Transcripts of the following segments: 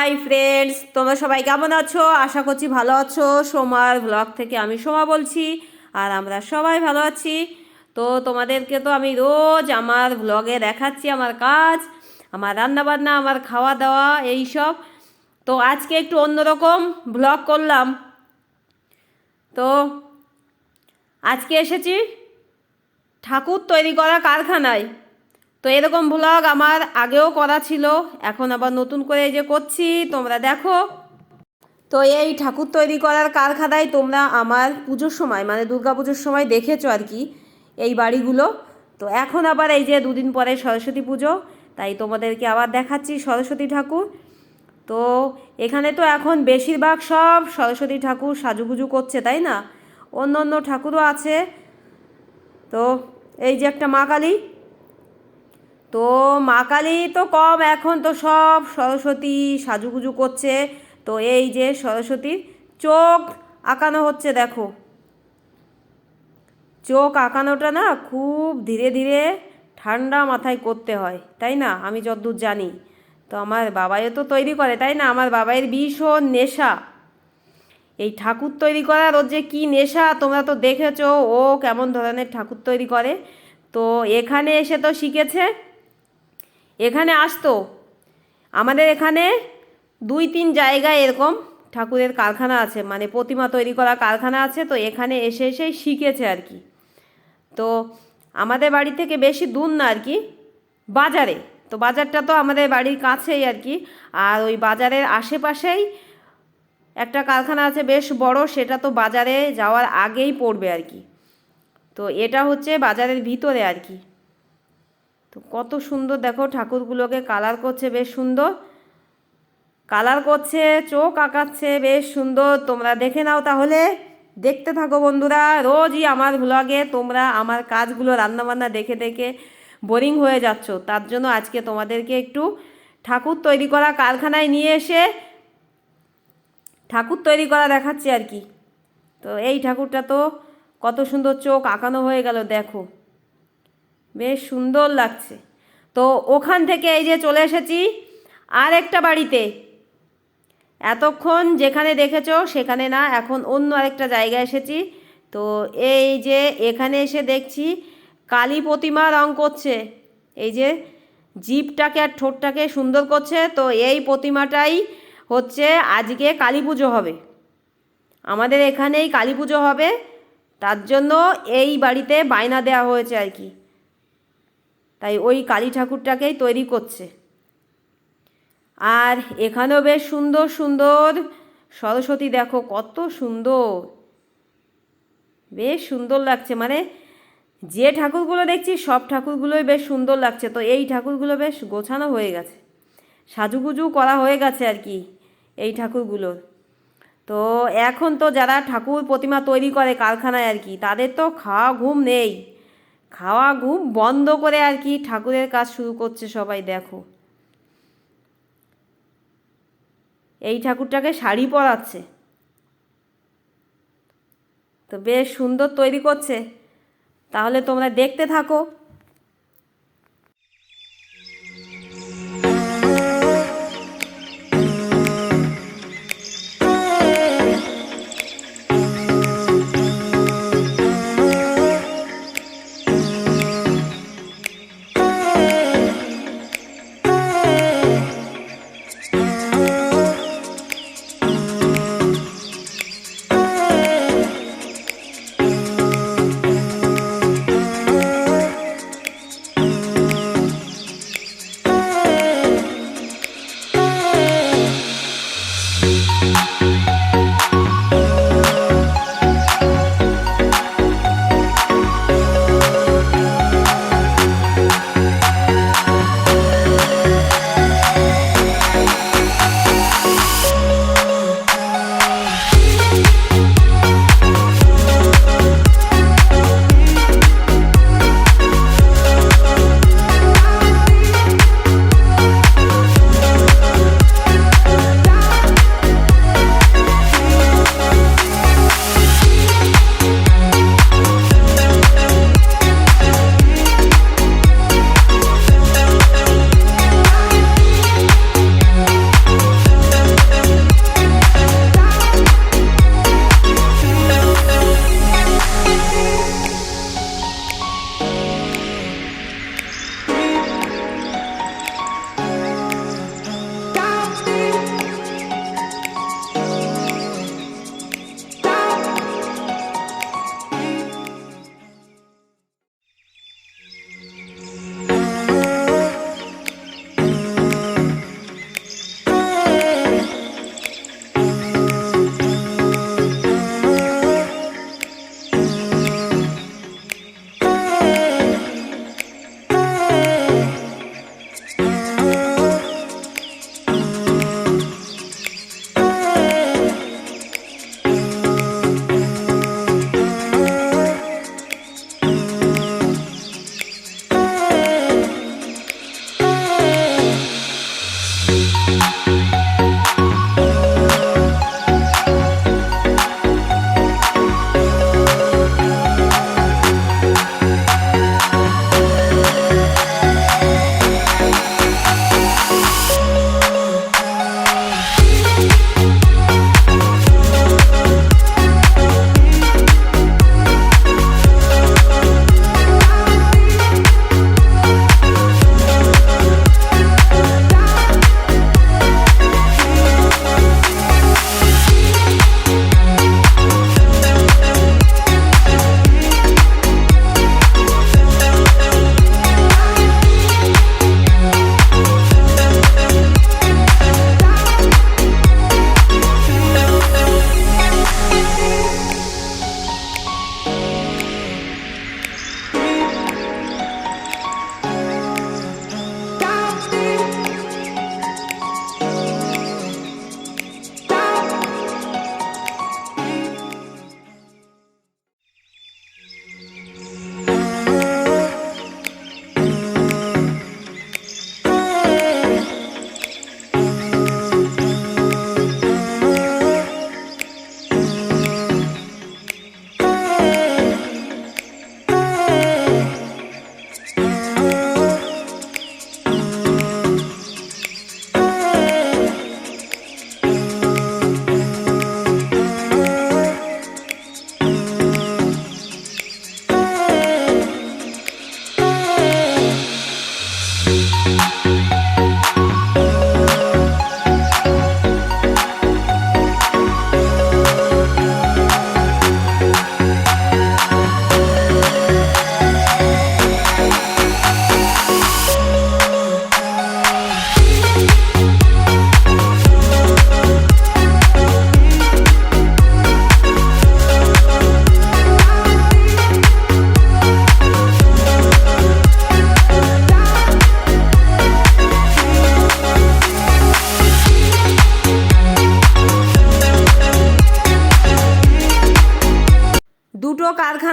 Hi friends, তোমরা সবাই কেমন আছো? আশা করছি ভালো আছো। সোমার ব্লগ থেকে আমি সোমা বলছি, আর আমরা সবাই ভালো আছি। তো তোমাদেরকে তো আমি রোজ আমার ব্লগে দেখাচ্ছি আমার কাজ, আমার রান্নাবান্না, আমার খাওয়া দাওয়া, এই সব। তো আজকে একটু অন্যরকম ব্লগ করলাম। তো আজকে এসেছি ঠাকুর তৈরি করা কারখানায়। তো এরকম ব্লগ আমার আগেও করা ছিল, এখন আবার নতুন করে এই যে করছি, তোমরা দেখো। তো এই ঠাকুর তৈরি করার কারখানায় তোমরা আমার পুজোর সময় মানে দুর্গা পুজোর সময় দেখেছো আর কি এই বাড়িগুলো। তো এখন আবার এই যে দুদিন পরে সরস্বতী পুজো, তাই তোমাদেরকে আবার দেখাচ্ছি সরস্বতী ঠাকুর। তো এখানে তো এখন বেশিরভাগ সব সরস্বতী ঠাকুর সাজুগুজু করছে, তাই না? অন্য অন্য ঠাকুরও আছে। তো এই যে একটা মা কালী, তো মা কালী তো কম, এখন তো সব সরস্বতী সাজুগুজু করছে। তো এই যে সরস্বতীর চোখ আঁকানো হচ্ছে, দেখো। চোখ আঁকানোটা না খুব ধীরে ধীরে ঠান্ডা মাথায় করতে হয়, তাই না? আমি যতদূর জানি। তো আমার বাবাইও তো তৈরি করে, তাই না? আমার বাবাইয়ের ভীষণ নেশা এই ঠাকুর তৈরি করার। ওর যে কী নেশা তোমরা তো দেখেছো, ও কেমন ধরনের ঠাকুর তৈরি করে। তো এখানে এসে তো শিখেছে। এখানে আসতো, আমাদের এখানে 2-3 জায়গায় এরকম ঠাকুরের কারখানা আছে, মানে প্রতিমা তৈরি করা কারখানা আছে। তো এখানে এসে এসেই শিখেছে আর কি। তো আমাদের বাড়ি থেকে বেশি দূর না আর কি, বাজারে। তো বাজারটা তো আমাদের বাড়ির কাছেই আর কি। আর ওই বাজারের আশেপাশেই একটা কারখানা আছে বেশ বড়, সেটা তো বাজারে যাওয়ার আগেই পড়বে আর কি। তো এটা হচ্ছে বাজারের ভিতরে আর কি। তো কত সুন্দর দেখো, ঠাকুরগুলোকে কালার করছে, বেশ সুন্দর কালার করছে, চোখ আঁকাচ্ছে, বেশ সুন্দর। তোমরা দেখে নাও তাহলে, দেখতে থাকো বন্ধুরা। রোজই আমার ব্লগে তোমরা আমার কাজগুলো রান্নাবান্না দেখে দেখে বোরিং হয়ে যাচ্ছ, তার জন্য আজকে তোমাদেরকে একটু ঠাকুর তৈরি করা কারখানায় নিয়ে এসে ঠাকুর তৈরি করা দেখাচ্ছি আর কি। তো এই ঠাকুরটা তো কত সুন্দর চোখ আঁকানো হয়ে গেল, দেখো, বেশ সুন্দর লাগছে। তো ওখান থেকে এই যে চলে এসেছি আর একটা বাড়িতে। এতক্ষণ যেখানে দেখেছো সেখানে না, এখন অন্য আরেকটা জায়গায় এসেছি। তো এই যে এখানে এসে দেখছি কালী প্রতিমা রং করছে, এই যে জিভটাকে আর ঠোঁটটাকে সুন্দর করছে। তো এই প্রতিমাটাই হচ্ছে আজকে কালী পুজো হবে, আমাদের এখানেই কালী পুজো হবে, তার জন্য এই বাড়িতে বায়না দেওয়া হয়েছে আর কি। তাই ওই কালী ঠাকুরটাকেই তৈরি করছে। আর এখানেও বেশ সুন্দর সুন্দর সরস্বতী, দেখো কত সুন্দর, বেশ সুন্দর লাগছে। মানে যে ঠাকুরগুলো দেখছি সব ঠাকুরগুলোই বেশ সুন্দর লাগছে। তো এই ঠাকুরগুলো বেশ গোছানো হয়ে গেছে, সাজুগুজু করা হয়ে গেছে আর কি এই ঠাকুরগুলোর। তো এখন তো যারা ঠাকুর প্রতিমা তৈরি করে কারখানায় আর কি, তাদের তো খাওয়া ঘুম নেই, খাওয়া ঘুম বন্ধ করে আর কি ঠাকুরের কাজ শুরু করছে সবাই। দেখো এই ঠাকুরটাকে শাড়ি পরাচ্ছে, তো বেশ সুন্দর তৈরি করছে। তাহলে তোমরা দেখতে থাকো।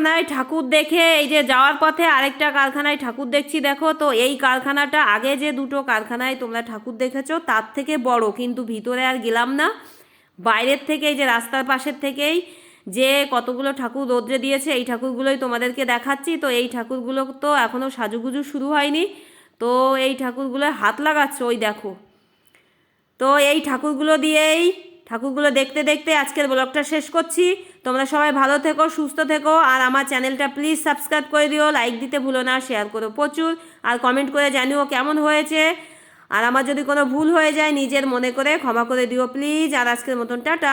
কারখানায় ঠাকুর দেখে এই যে যাওয়ার পথে আরেকটা কারখানায় ঠাকুর দেখছি দেখো। তো এই কারখানাটা আগে যে দুটো কারখানায় তোমরা ঠাকুর দেখেছো তার থেকে বড়, কিন্তু ভিতরে আর গেলাম না। বাইরের থেকে এই যে রাস্তার পাশের থেকেই যে কতগুলো ঠাকুর রোদ্রে দিয়েছে এই ঠাকুরগুলোই তোমাদেরকে দেখাচ্ছি। তো এই ঠাকুরগুলো তো এখনও সাজুগুজু শুরু হয়নি, তো এই ঠাকুরগুলো হাত লাগাচ্ছে ওই দেখো। তো এই ঠাকুরগুলো দেখতে দেখতে আজকের ব্লগটা শেষ করছি। তোমরা সবাই ভালো থেকো, সুস্থ থেকো, আর আমার চ্যানেলটা প্লিজ সাবস্ক্রাইব করে দিও, লাইক দিতে ভুলো না, শেয়ার করো প্রচুর, আর কমেন্ট করে জানিও কেমন হয়েছে। আর আমার যদি কোনো ভুল হয়ে যায় নিজের মনে করে ক্ষমা করে দিও প্লিজ। আর আজকের মতন টাটা।